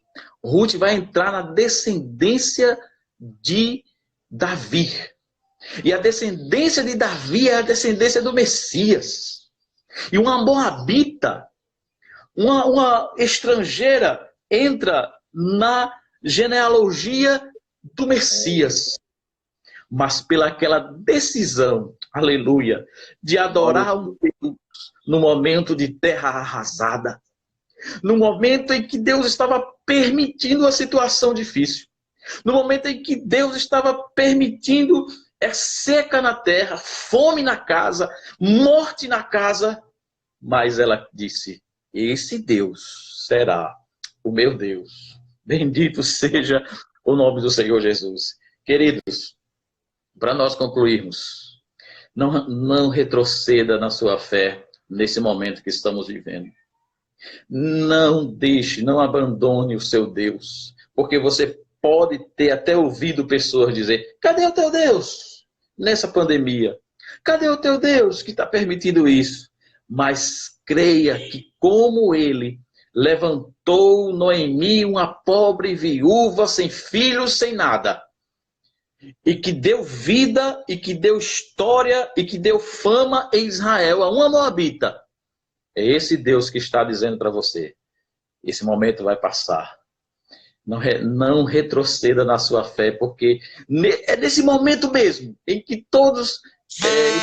Speaker 5: Ruth vai entrar na descendência de Davi. E a descendência de Davi é a descendência do Messias. E uma moabita, uma estrangeira, entra na genealogia do Messias. Mas pelaquela decisão, aleluia, de adorar um Deus no momento de terra arrasada, no momento em que Deus estava permitindo a situação difícil, no momento em que Deus estava permitindo seca na terra, fome na casa, morte na casa, mas ela disse: esse Deus será o meu Deus. Bendito seja o nome do Senhor Jesus. Queridos, para nós concluirmos, não retroceda na sua fé nesse momento que estamos vivendo. Não deixe, não abandone o seu Deus, porque você pode ter até ouvido pessoas dizer: cadê o teu Deus nessa pandemia? Cadê o teu Deus que está permitindo isso? Mas creia que como ele levantou Noemi, uma pobre viúva, sem filhos, sem nada, e que deu vida, e que deu história, e que deu fama em Israel a uma moabita, é esse Deus que está dizendo para você: esse momento vai passar. Não retroceda na sua fé, porque é nesse momento mesmo em que todos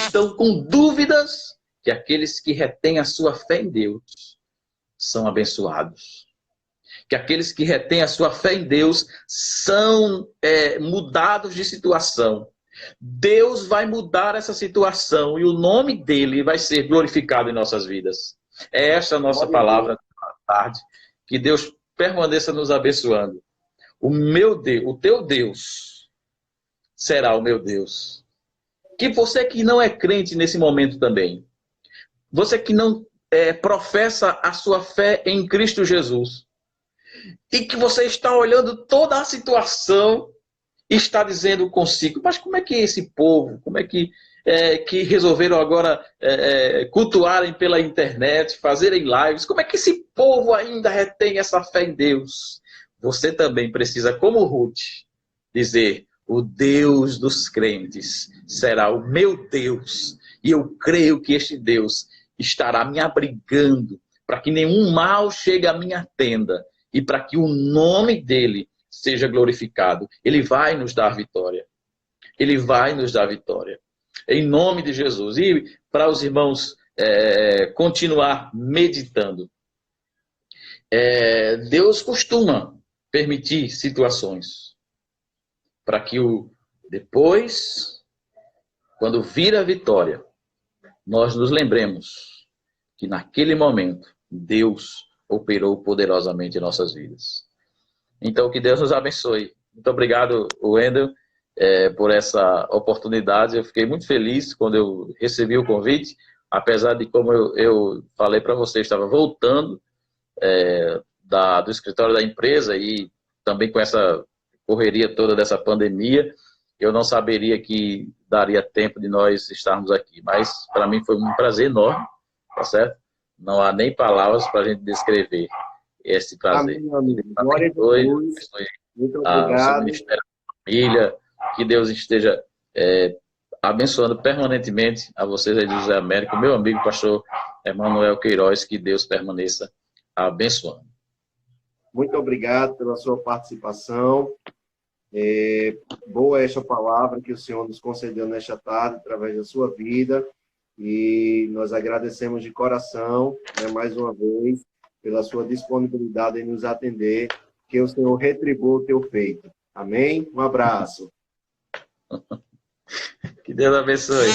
Speaker 5: estão com dúvidas que aqueles que retêm a sua fé em Deus são abençoados. Que aqueles que retêm a sua fé em Deus são mudados de situação. Deus vai mudar essa situação e o nome dele vai ser glorificado em nossas vidas. É esta a nossa palavra da tarde. Que Deus permaneça nos abençoando. O teu Deus será o meu Deus. Que você que não é crente nesse momento também, você que não professa a sua fé em Cristo Jesus, e que você está olhando toda a situação e está dizendo consigo: mas como é que esse povo, como é que resolveram agora cultuarem pela internet, fazerem lives, como é que esse povo ainda retém essa fé em Deus? Você também precisa, como Ruth, dizer: o Deus dos crentes será o meu Deus, e eu creio que este Deus estará me abrigando para que nenhum mal chegue à minha tenda e para que o nome dele seja glorificado. Ele vai nos dar vitória. Ele vai nos dar vitória. Em nome de Jesus. E para os irmãos continuar meditando, Deus costuma permitir situações para que depois, quando vir a vitória, nós nos lembremos que naquele momento Deus operou poderosamente em nossas vidas. Então, que Deus nos abençoe. Muito obrigado, Wendel, por essa oportunidade. Eu fiquei muito feliz quando eu recebi o convite, apesar de, como eu falei para você, estava voltando do escritório da empresa e também com correria toda dessa pandemia, eu não saberia que daria tempo de nós estarmos aqui. Mas para mim foi um prazer enorme, tá certo? Não há nem palavras para a gente descrever esse prazer.
Speaker 2: Amém, meu amigo. Glória a Deus. Muito
Speaker 5: O seu
Speaker 2: obrigado.
Speaker 5: ministério da família, que Deus esteja abençoando permanentemente a vocês aí de José Américo, meu amigo pastor Emanuel Queiroz, que Deus permaneça abençoando.
Speaker 2: Muito obrigado pela sua participação. Boa esta palavra que o Senhor nos concedeu nesta tarde, através da sua vida. E nós agradecemos de coração, né, mais uma vez, pela sua disponibilidade em nos atender. Que o Senhor retribua o teu feito. Amém? Um abraço.
Speaker 5: Que Deus abençoe.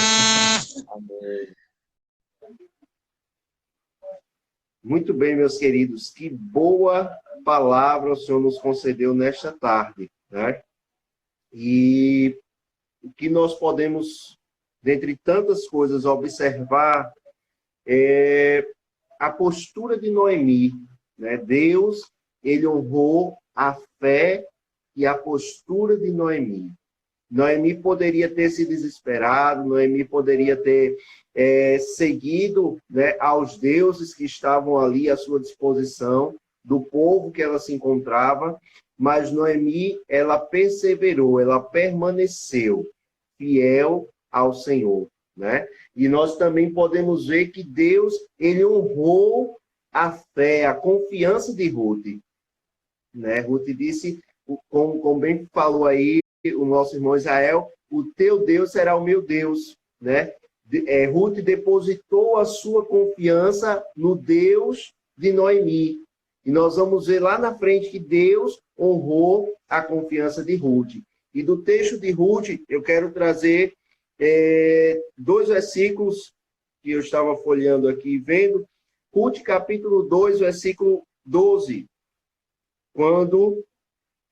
Speaker 2: Amém. Muito bem, meus queridos. Que boa palavra o Senhor nos concedeu nesta tarde, né? E o que nós podemos, dentre tantas coisas, observar é a postura de Noemi, né? Deus, ele honrou a fé e a postura de Noemi. Noemi poderia ter se desesperado, Noemi poderia ter seguido, né, aos deuses que estavam ali à sua disposição, do povo que ela se encontrava, mas Noemi, ela perseverou, ela permaneceu fiel ao Senhor, né? E nós também podemos ver que Deus, ele honrou a fé, a confiança de Ruth, né? Ruth disse, como bem falou aí o nosso irmão Israel, o teu Deus será o meu Deus, né? Ruth depositou a sua confiança no Deus de Noemi. E nós vamos ver lá na frente que Deus honrou a confiança de Ruth. E do texto de Ruth, eu quero trazer 2 versículos que eu estava folheando aqui, vendo. Ruth, capítulo 2, versículo 12. Quando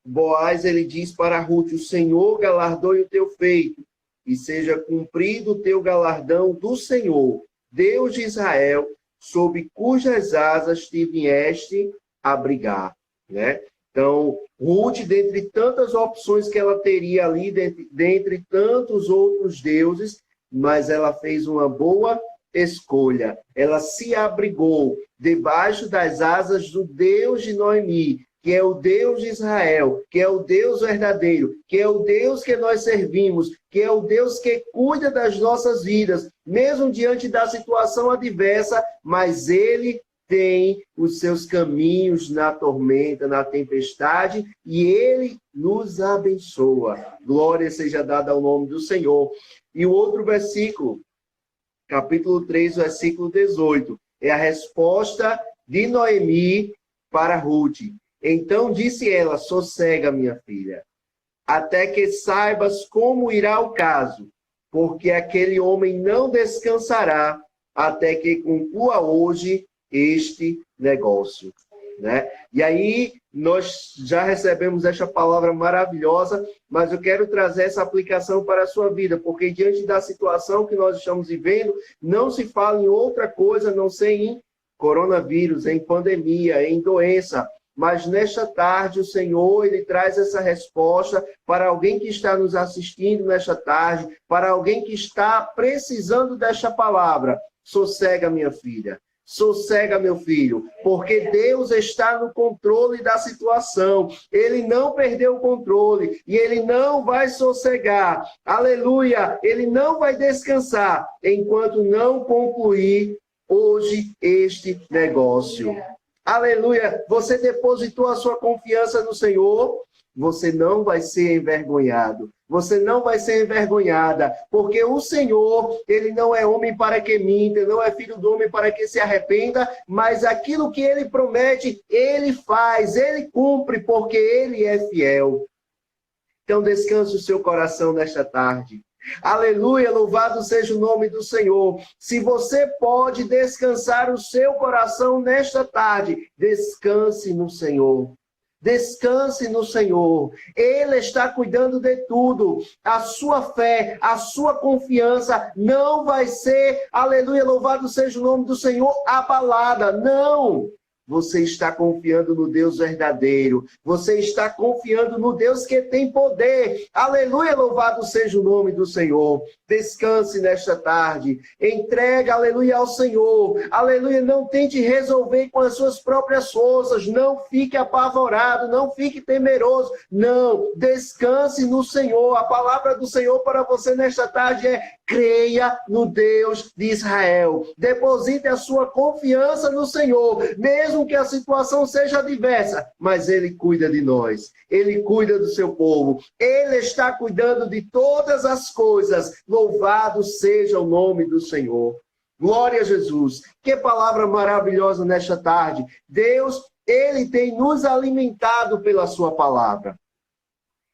Speaker 2: Boaz, ele diz para Ruth, o Senhor galardoe o teu feito, e seja cumprido o teu galardão do Senhor, Deus de Israel, sob cujas asas te vieste abrigar, né? Então, Ruth, dentre tantas opções que ela teria ali, dentre tantos outros deuses, mas ela fez uma boa escolha. Ela se abrigou debaixo das asas do Deus de Noemi, que é o Deus de Israel, que é o Deus verdadeiro, que é o Deus que nós servimos, que é o Deus que cuida das nossas vidas, mesmo diante da situação adversa, mas Ele tem os seus caminhos na tormenta, na tempestade, e Ele nos abençoa. Glória seja dada ao nome do Senhor. E o outro versículo, capítulo 3, versículo 18, é a resposta de Noemi para Ruth. Então disse ela, sossega, minha filha, até que saibas como irá o caso, porque aquele homem não descansará até que conclua hoje este negócio, né? E aí nós já recebemos esta palavra maravilhosa, mas eu quero trazer essa aplicação para a sua vida, porque diante da situação que nós estamos vivendo, não se fala em outra coisa, a não ser em coronavírus, em pandemia, em doença. Mas nesta tarde o Senhor, Ele traz essa resposta para alguém que está nos assistindo nesta tarde, para alguém que está precisando desta palavra. Sossega, minha filha. Sossega, meu filho, porque Deus está no controle da situação. Ele não perdeu o controle e Ele não vai sossegar. Aleluia! Ele não vai descansar enquanto não concluir hoje este negócio. Aleluia! Você depositou a sua confiança no Senhor, você não vai ser envergonhado. Você não vai ser envergonhada, porque o Senhor, Ele não é homem para que minta, não é filho do homem para que se arrependa, mas aquilo que Ele promete, Ele faz, Ele cumpre, porque Ele é fiel. Então descanse o seu coração nesta tarde. Aleluia, louvado seja o nome do Senhor. Se você pode descansar o seu coração nesta tarde, descanse no Senhor. Descanse no Senhor. Ele está cuidando de tudo. A sua fé, a sua confiança não vai ser, aleluia, louvado seja o nome do Senhor, abalada. Não. você está confiando no Deus verdadeiro. Você está confiando no Deus que tem poder. Aleluia, louvado seja o nome do Senhor. Descanse nesta tarde. Entrega, aleluia, ao Senhor. Aleluia, não tente resolver com as suas próprias forças. Não fique apavorado, não fique temeroso. Não, descanse no Senhor. A palavra do Senhor para você nesta tarde é: creia no Deus de Israel. Deposite a sua confiança no Senhor, mesmo que a situação seja adversa, mas Ele cuida de nós. Ele cuida do seu povo. Ele está cuidando de todas as coisas. Louvado seja o nome do Senhor. Glória a Jesus. Que palavra maravilhosa nesta tarde. Deus, Ele tem nos alimentado pela sua palavra.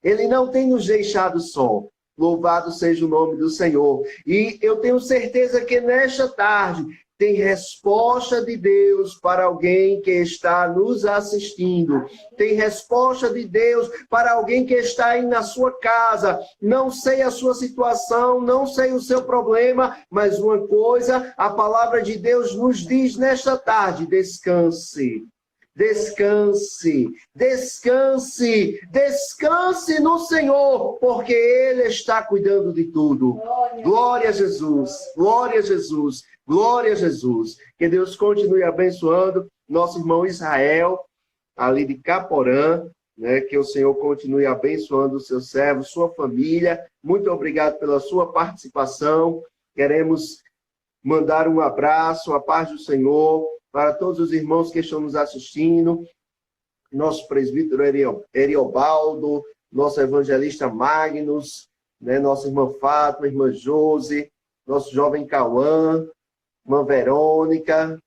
Speaker 2: Ele não tem nos deixado só. Louvado seja o nome do Senhor. E eu tenho certeza que nesta tarde tem resposta de Deus para alguém que está nos assistindo. Tem resposta de Deus para alguém que está aí na sua casa. Não sei a sua situação, não sei o seu problema, mas uma coisa, a palavra de Deus nos diz nesta tarde: descanse. Descanse, descanse, descanse no Senhor, porque Ele está cuidando de tudo. Glória a Jesus, glória a Jesus, glória a Jesus. Que Deus continue abençoando nosso irmão Israel, ali de Caporã, né? Que o Senhor continue abençoando o seu servo, sua família. Muito obrigado pela sua participação. Queremos mandar um abraço, a paz do Senhor, para todos os irmãos que estão nos assistindo, nosso presbítero Eriobaldo, nosso evangelista Magnus, né, nossa irmã Fátima, irmã Josi, nosso jovem Cauã, irmã Verônica,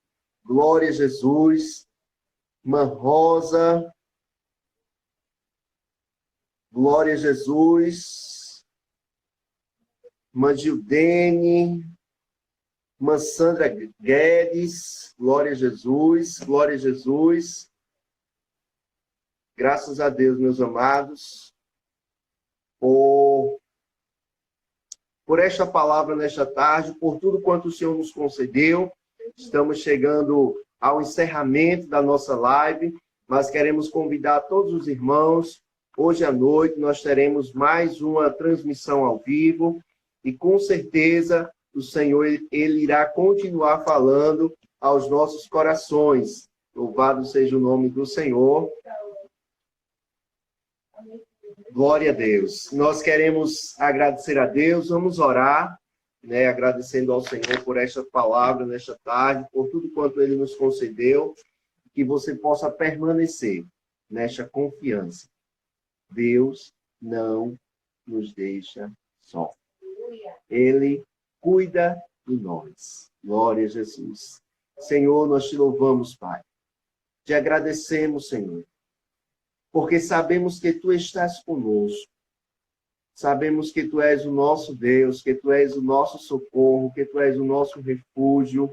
Speaker 2: glória a Jesus, irmã Rosa, glória a Jesus, irmã Gildene, irmã Sandra Guedes, glória a Jesus, glória a Jesus. Graças a Deus, meus amados, por esta palavra nesta tarde, por tudo quanto o Senhor nos concedeu. Estamos chegando ao encerramento da nossa live, mas queremos convidar todos os irmãos. Hoje à noite nós teremos mais uma transmissão ao vivo e com certeza o Senhor, Ele irá continuar falando aos nossos corações. Louvado seja o nome do Senhor. Glória a Deus. Nós queremos agradecer a Deus, vamos orar, né, agradecendo ao Senhor por esta palavra nesta tarde, por tudo quanto Ele nos concedeu, que você possa permanecer nesta confiança. Deus não nos deixa só. Ele cuida de nós. Glória a Jesus. Senhor, nós te louvamos, Pai. Te agradecemos, Senhor, porque sabemos que Tu estás conosco. Sabemos que Tu és o nosso Deus, que Tu és o nosso socorro, que Tu és o nosso refúgio,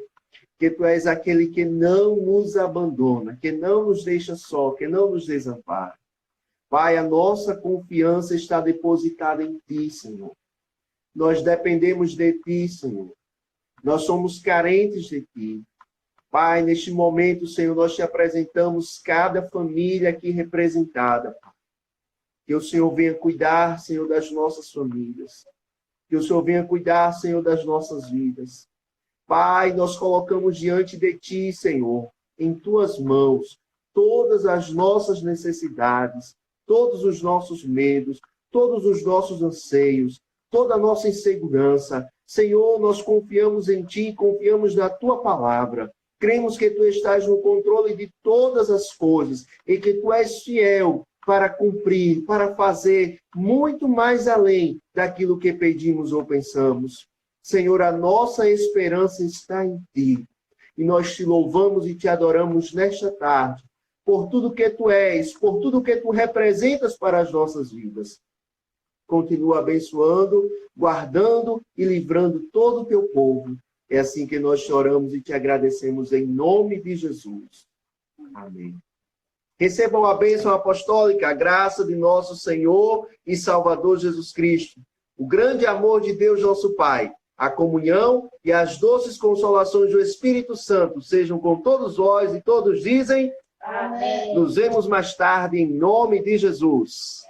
Speaker 2: que Tu és aquele que não nos abandona, que não nos deixa só, que não nos desampara. Pai, a nossa confiança está depositada em Ti, Senhor. Nós dependemos de Ti, Senhor. Nós somos carentes de Ti. Pai, neste momento, Senhor, nós Te apresentamos cada família aqui representada. Que o Senhor venha cuidar, Senhor, das nossas famílias. Que o Senhor venha cuidar, Senhor, das nossas vidas. Pai, nós colocamos diante de Ti, Senhor, em Tuas mãos, todas as nossas necessidades, todos os nossos medos, todos os nossos anseios, toda a nossa insegurança. Senhor, nós confiamos em Ti, confiamos na Tua palavra. Cremos que Tu estás no controle de todas as coisas e que Tu és fiel para cumprir, para fazer muito mais além daquilo que pedimos ou pensamos. Senhor, a nossa esperança está em Ti. E nós Te louvamos e Te adoramos nesta tarde, por tudo que Tu és, por tudo que Tu representas para as nossas vidas. Continua abençoando, guardando e livrando todo o Teu povo. É assim que nós choramos e Te agradecemos em nome de Jesus. Amém. Recebam a bênção apostólica, a graça de nosso Senhor e Salvador Jesus Cristo, o grande amor de Deus, nosso Pai, A comunhão e as doces consolações do Espírito Santo sejam com todos vós e todos dizem:
Speaker 1: Amém.
Speaker 2: nos vemos mais tarde em nome de Jesus.